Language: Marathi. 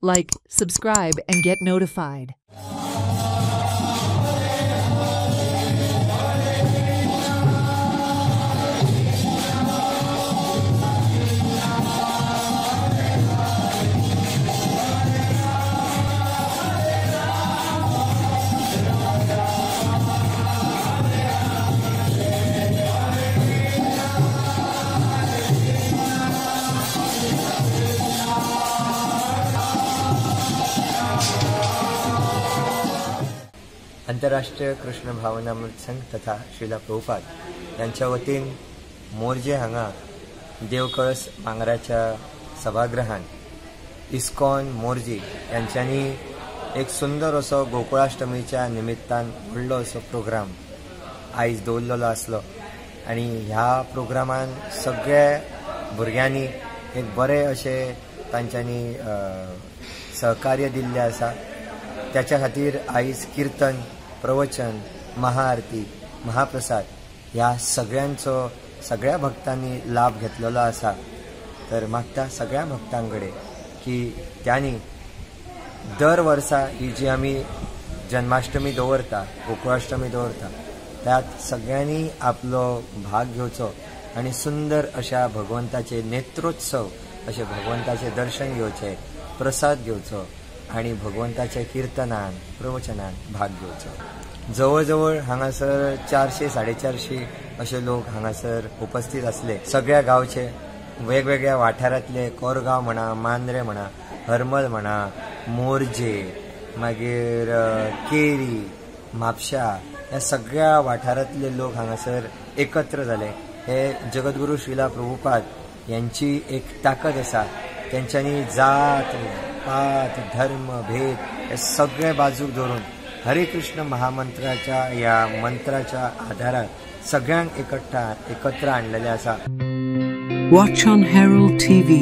Like, subscribe, and get notified. आंतरराष्ट्रीय कृष्ण भावनामृत संघ तथा श्रीला प्रभुपाद यांच्या वतीन मोरजे हांगा देवकळस मांगराच्या सभागृहान इस्कॉन मोरजी यांच्यानी एक सुंदर असो गोकुळाष्टमीच्या निमित्तान व्हडलो असो प्रोग्राम आयज दवरलेलो आसलो आणि ह्या प्रोग्रामान सगळ्या भुरग्यांनी एक बरे अशे तांच्यांनी सहकार्य दिल्ले आसा। त्याच्या खातीर आयज कीर्तन, प्रवचन, महाआरती, महाप्रसाद ह्या सगळ्यांचो सगळ्या भक्तांनी लाभ घेतलेलो आसा। तर मागता सगळ्या भक्तांकडे की त्यांनी दर वर्सा ही जी आमी जन्माष्टमी दवरता, गोकुळाष्टमी दवरता, त्यात सगळ्यांनी आपलो भाग घेवचो आणि सुंदर अशा भगवंताचे नेत्रोत्सव अशे भगवंताचे दर्शन घेवचे, प्रसाद घेवचो आणि भगवंताच्या कीर्तनान, प्रवचनान भाग घेवचो। जवळ जवळ हांगासर 400-450 असे लोक हांगासर उपस्थित असले। सगळ्या गावचे वेगवेगळ्या वाठारातले कोरगाव म्हणा, मांद्रे म्हणा, हरमल म्हणा, मोरजे, मागीर केरी, म्हापशा या सगळ्या वाठारातले लोक हांगासर एकत्र जाले। हे जगद्गुरू श्रीला प्रभुपाद यांची एक ताकद आसा। त्यांच्यानी जात, पात, धर्म, भेद हे सगळे बाजूक धरून हरे कृष्ण महामंत्राच्या या मंत्राच्या आधारात सगळ्यांक एकत्र आणलेले आसा। Watch on Herald TV.